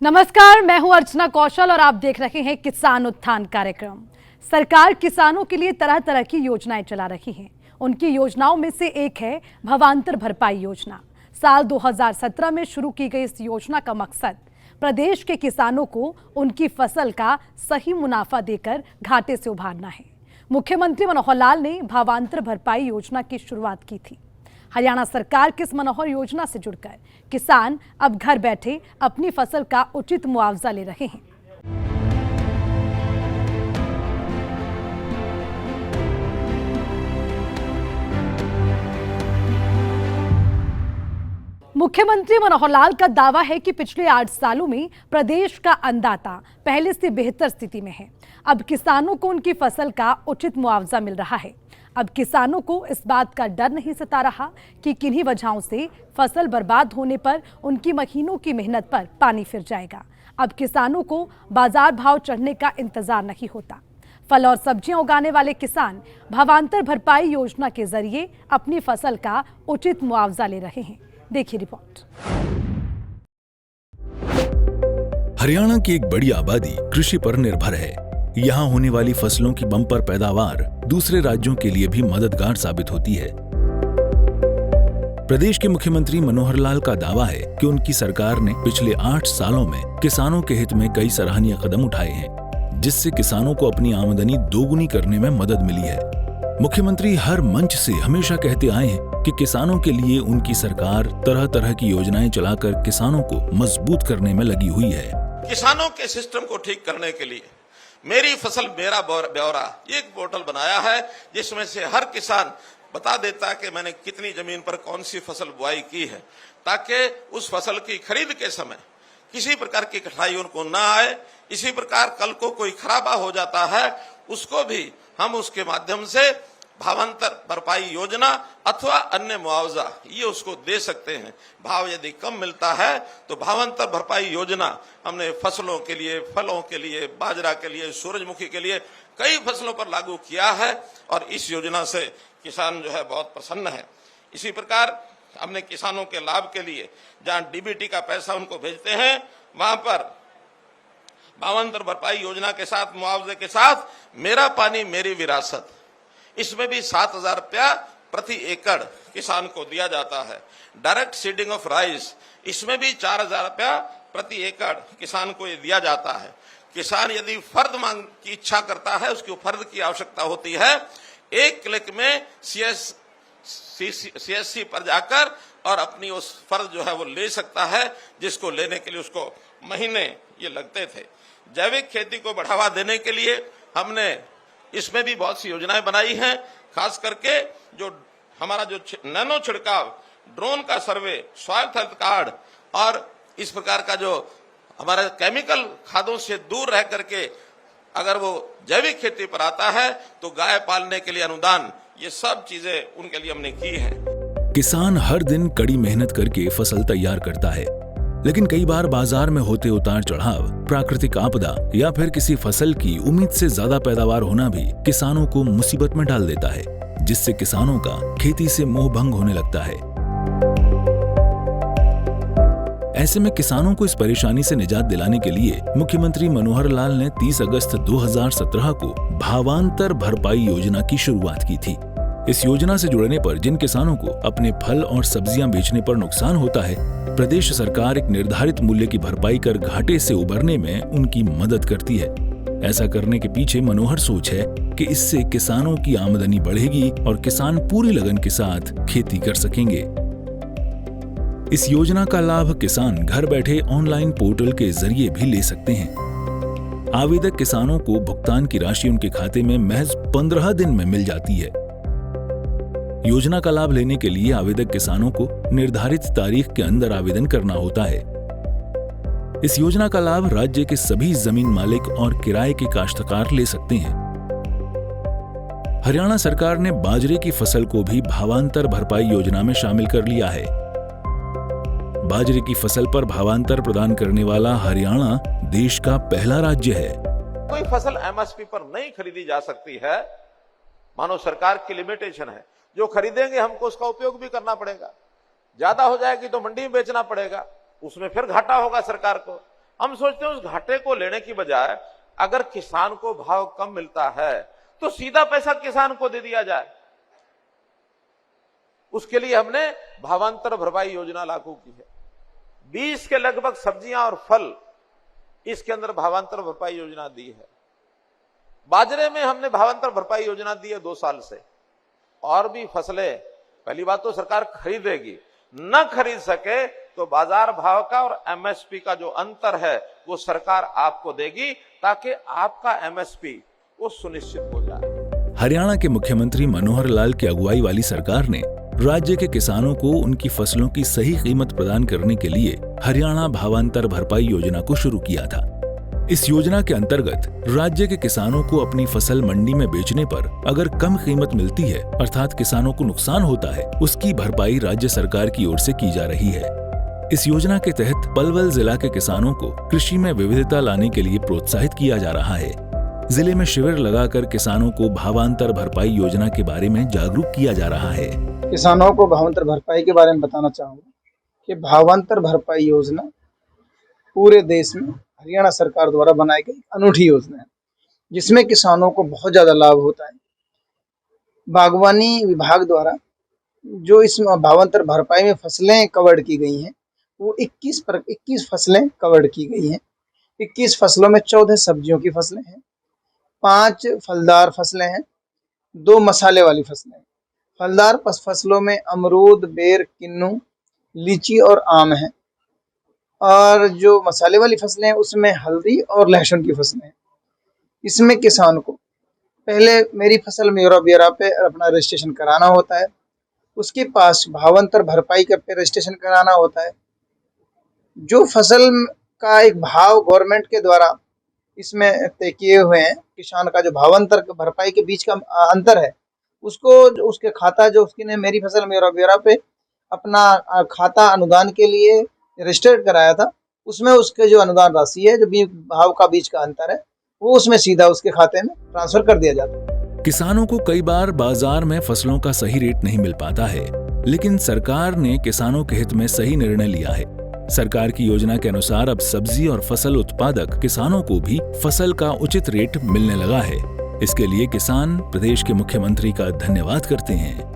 नमस्कार, मैं हूं अर्चना कौशल और आप देख रहे हैं किसान उत्थान कार्यक्रम। सरकार किसानों के लिए तरह तरह की योजनाएं चला रही है। उनकी योजनाओं में से एक है भावांतर भरपाई योजना। साल 2017 में शुरू की गई इस योजना का मकसद प्रदेश के किसानों को उनकी फसल का सही मुनाफा देकर घाटे से उभारना है। मुख्यमंत्री मनोहर लाल ने भावांतर भरपाई योजना की शुरुआत की थी। हरियाणा सरकार की इस मनोहर योजना से जुड़कर किसान अब घर बैठे अपनी फसल का उचित मुआवजा ले रहे हैं। मुख्यमंत्री मनोहर लाल का दावा है कि पिछले 8 सालों में प्रदेश का अन्नदाता पहले से बेहतर स्थिति में है। अब किसानों को उनकी फसल का उचित मुआवजा मिल रहा है। अब किसानों को इस बात का डर नहीं सता रहा कि किन्हीं वजहों से फसल बर्बाद होने पर उनकी महीनों की मेहनत पर पानी फिर जाएगा। अब किसानों को बाजार भाव चढ़ने का इंतजार नहीं होता। फल और सब्जियां उगाने वाले किसान भावांतर भरपाई योजना के जरिए अपनी फसल का उचित मुआवजा ले रहे हैं। देखिए रिपोर्ट। हरियाणा की एक बड़ी आबादी कृषि पर निर्भर है। यहाँ होने वाली फसलों की बम्पर पैदावार दूसरे राज्यों के लिए भी मददगार साबित होती है। प्रदेश के मुख्यमंत्री मनोहर लाल का दावा है कि उनकी सरकार ने पिछले 8 सालों में किसानों के हित में कई सराहनीय कदम उठाए हैं, जिससे किसानों को अपनी आमदनी दोगुनी करने में मदद मिली है। मुख्यमंत्री हर मंच से हमेशा कहते आए हैं कि किसानों के लिए उनकी सरकार तरह तरह की योजनाएं चलाकर किसानों को मजबूत करने में लगी हुई है। किसानों के सिस्टम को ठीक करने के लिए मेरी फसल मेरा ब्यौरा एक पोर्टल बनाया है, जिसमें से हर किसान बता देता कि मैंने कितनी जमीन पर कौन सी फसल बुआई की है, ताकि उस फसल की खरीद के समय किसी प्रकार की कठिनाई उनको ना आए। इसी प्रकार कल को कोई खराबा हो जाता है, उसको भी हम उसके माध्यम से भावांतर भरपाई योजना अथवा अन्य मुआवजा ये उसको दे सकते हैं। भाव यदि कम मिलता है तो भावांतर भरपाई योजना हमने फसलों के लिए, फलों के लिए, बाजरा के लिए, सूरजमुखी के लिए कई फसलों पर लागू किया है और इस योजना से किसान जो है बहुत प्रसन्न है। इसी प्रकार हमने किसानों के लाभ के लिए जहां डीबीटी का पैसा उनको भेजते हैं, वहां पर भावांतर भरपाई योजना के साथ, मुआवजे के साथ मेरा पानी मेरी विरासत, इसमें भी 7,000 रुपया प्रति एकड़ किसान को दिया जाता है। डायरेक्ट सीडिंग ऑफ राइस, इसमें भी 4,000 रुपया प्रति एकड़ किसान को ये दिया जाता है। किसान यदि फर्द मांग की इच्छा करता है, उसकी फर्द की आवश्यकता होती है, एक क्लिक में सीएससी पर जाकर और अपनी उस फर्द जो है वो ले सकता है, जिसको लेने के लिए उसको महीने ये लगते थे। जैविक खेती को बढ़ावा देने के लिए हमने इसमें भी बहुत सी योजनाएं बनाई हैं। खास करके जो हमारा जो नैनो छिड़काव, ड्रोन का सर्वे, सॉइल हेल्थ कार्ड और इस प्रकार का जो हमारा केमिकल खादों से दूर रह करके अगर वो जैविक खेती पर आता है तो गाय पालने के लिए अनुदान, ये सब चीजें उनके लिए हमने की है। किसान हर दिन कड़ी मेहनत करके फसल तैयार करता है, लेकिन कई बार बाजार में होते उतार चढ़ाव, प्राकृतिक आपदा या फिर किसी फसल की उम्मीद से ज्यादा पैदावार होना भी किसानों को मुसीबत में डाल देता है, जिससे किसानों का खेती से मोह भंग होने लगता है। ऐसे में किसानों को इस परेशानी से निजात दिलाने के लिए मुख्यमंत्री मनोहर लाल ने 30 अगस्त 2017 को भावांतर भरपाई योजना की शुरुआत की थी। इस योजना से जुड़ने पर जिन किसानों को अपने फल और सब्जियां बेचने पर नुकसान होता है, प्रदेश सरकार एक निर्धारित मूल्य की भरपाई कर घाटे से उबरने में उनकी मदद करती है। ऐसा करने के पीछे मनोहर सोच है कि इससे किसानों की आमदनी बढ़ेगी और किसान पूरी लगन के साथ खेती कर सकेंगे। इस योजना का लाभ किसान घर बैठे ऑनलाइन पोर्टल के जरिए भी ले सकते हैं। आवेदक किसानों को भुगतान की राशि उनके खाते में महज 15 दिन में मिल जाती है। योजना का लाभ लेने के लिए आवेदक किसानों को निर्धारित तारीख के अंदर आवेदन करना होता है। इस योजना का लाभ राज्य के सभी जमीन मालिक और किराए के काश्तकार ले सकते हैं। हरियाणा सरकार ने बाजरे की फसल को भी भावांतर भरपाई योजना में शामिल कर लिया है। बाजरे की फसल पर भावांतर प्रदान करने वाला हरियाणा देश का पहला राज्य है। कोई फसल एमएसपी पर नहीं खरीदी जा सकती है, मानो सरकार की लिमिटेशन है। जो खरीदेंगे हमको उसका उपयोग भी करना पड़ेगा। ज्यादा हो जाएगी तो मंडी में बेचना पड़ेगा, उसमें फिर घाटा होगा सरकार को। हम सोचते हैं उस घाटे को लेने की बजाय अगर किसान को भाव कम मिलता है तो सीधा पैसा किसान को दे दिया जाए। उसके लिए हमने भावांतर भरपाई योजना लागू की है। 20 के लगभग सब्जियां और फल इसके अंदर भावांतर भरपाई योजना दी है। बाजरे में हमने भावांतर भरपाई योजना दी है 2 साल से। और भी फसलें, पहली बात तो सरकार खरीदेगी, न खरीद सके तो बाजार भाव का और एमएसपी का जो अंतर है वो सरकार आपको देगी, ताकि आपका एमएसपी वो सुनिश्चित हो जाए। हरियाणा के मुख्यमंत्री मनोहर लाल की अगुवाई वाली सरकार ने राज्य के किसानों को उनकी फसलों की सही कीमत प्रदान करने के लिए हरियाणा भावांतर भरपाई योजना को शुरू किया था। इस योजना के अंतर्गत राज्य के किसानों को अपनी फसल मंडी में बेचने पर अगर कम कीमत मिलती है, अर्थात किसानों को नुकसान होता है, उसकी भरपाई राज्य सरकार की ओर से की जा रही है। इस योजना के तहत पलवल जिला के किसानों को कृषि में विविधता लाने के लिए प्रोत्साहित किया जा रहा है। जिले में शिविर लगाकर किसानों को भावांतर भरपाई योजना के बारे में जागरूक किया जा रहा है। किसानों को भावांतर भरपाई के बारे में बताना चाहूँगा कि भावांतर भरपाई योजना पूरे देश में हरियाणा सरकार द्वारा बनाई गई अनूठी योजना है, जिसमें किसानों को बहुत ज़्यादा लाभ होता है। बागवानी विभाग द्वारा जो इस भावांतर भरपाई में फसलें कवर्ड की गई हैं वो 21 फसलें कवर्ड की गई हैं। 21 फसलों में 14 सब्जियों की फसलें हैं, 5 फलदार फसलें हैं, 2 मसाले वाली फसलें हैं। फलदार फसलों में अमरूद, बेर, किन्नू, लीची और आम है, और जो मसाले वाली फसलें हैं उसमें हल्दी और लहसुन की फसलें हैं। इसमें किसान को पहले मेरी फसल मेरा ब्यौरा पे अपना रजिस्ट्रेशन कराना होता है, उसके पास भावांतर भरपाई का पे रजिस्ट्रेशन कराना होता है। जो फसल का एक भाव गवर्नमेंट के द्वारा इसमें तय किए हुए हैं, किसान का जो भावांतर भरपाई के बीच का अंतर है उसको उसके खाता जो उसकी ने मेरी फसल मेरा ब्यौरा पे अपना खाता अनुदान के लिए रजिस्टर्ड कराया था, उसमें उसके जो अनुदान राशि है, जो भाव का बीच का अंतर है, वो उसमें सीधा उसके खाते में ट्रांसफर कर दिया जाता है। किसानों को कई बार बाजार में फसलों का सही रेट नहीं मिल पाता है, लेकिन सरकार ने किसानों के हित में सही निर्णय लिया है। सरकार की योजना के अनुसार अब सब्जी और फसल उत्पादक किसानों को भी फसल का उचित रेट मिलने लगा है। इसके लिए किसान प्रदेश के मुख्यमंत्री का धन्यवाद करते हैं।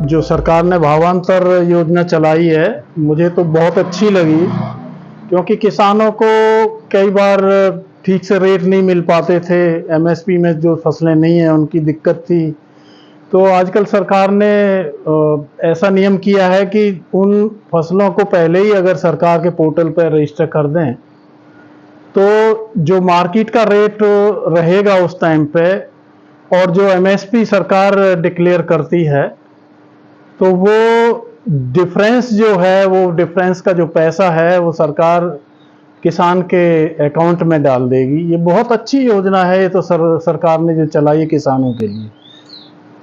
जो सरकार ने भावांतर योजना चलाई है मुझे तो बहुत अच्छी लगी, क्योंकि किसानों को कई बार ठीक से रेट नहीं मिल पाते थे, एमएसपी में जो फसलें नहीं हैं उनकी दिक्कत थी। तो आजकल सरकार ने ऐसा नियम किया है कि उन फसलों को पहले ही अगर सरकार के पोर्टल पर रजिस्टर कर दें तो जो मार्केट का रेट रहेगा उस टाइम पे, और जो एमएसपी सरकार डिक्लेयर करती है, तो वो डिफरेंस जो है, वो डिफरेंस का जो पैसा है वो सरकार किसान के अकाउंट में डाल देगी। ये बहुत अच्छी योजना है, ये तो सरकार ने जो चलाई है किसानों के लिए,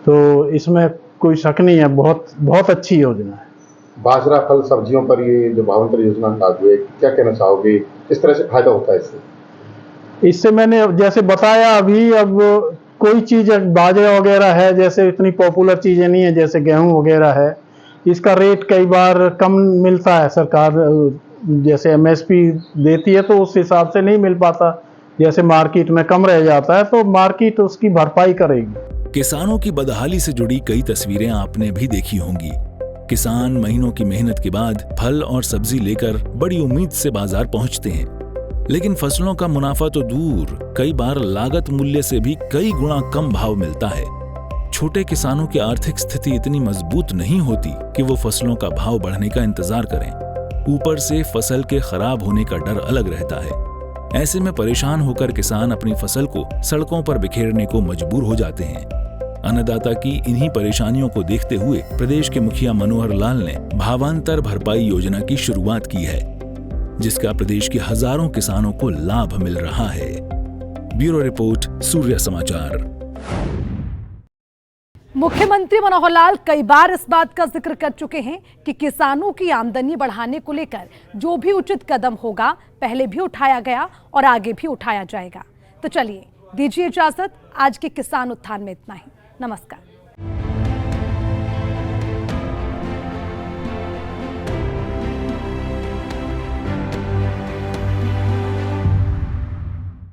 तो इसमें कोई शक नहीं है, बहुत अच्छी योजना है। बाजरा, फल, सब्जियों पर ये जो भावांतर योजना लागू है, क्या कहना चाहोगे, किस तरह से फायदा होता है इससे? इससे मैंने जैसे बताया अभी, अब कोई चीज़ बाजरा वगैरह है, जैसे इतनी पॉपुलर चीज़ें नहीं है जैसे गेहूं वगैरह है, इसका रेट कई बार कम मिलता है। सरकार जैसे एमएसपी देती है तो उस हिसाब से नहीं मिल पाता, जैसे मार्केट में कम रह जाता है, तो मार्केट उसकी भरपाई करेगी। किसानों की बदहाली से जुड़ी कई तस्वीरें आपने भी देखी होंगी। किसान महीनों की मेहनत के बाद फल और सब्जी लेकर बड़ी उम्मीद से बाजार पहुंचते हैं, लेकिन फसलों का मुनाफा तो दूर, कई बार लागत मूल्य से भी कई गुना कम भाव मिलता है। छोटे किसानों की आर्थिक स्थिति इतनी मजबूत नहीं होती कि वो फसलों का भाव बढ़ने का इंतजार करें। ऊपर से फसल के खराब होने का डर अलग रहता है। ऐसे में परेशान होकर किसान अपनी फसल को सड़कों पर बिखेरने को मजबूर हो जाते हैं। अन्नदाता की इन्हीं परेशानियों को देखते हुए प्रदेश के मुखिया मनोहर लाल ने भावांतर भरपाई योजना की शुरुआत की है, जिसका प्रदेश के हजारों किसानों को लाभ मिल रहा है। ब्यूरो रिपोर्ट, सूर्य समाचार। मुख्यमंत्री मनोहर लाल कई बार इस बात का जिक्र कर चुके हैं कि किसानों की आमदनी बढ़ाने को लेकर जो भी उचित कदम होगा पहले भी उठाया गया और आगे भी उठाया जाएगा। तो चलिए दीजिए इजाजत, आज के किसान उत्थान में इतना ही। नमस्कार।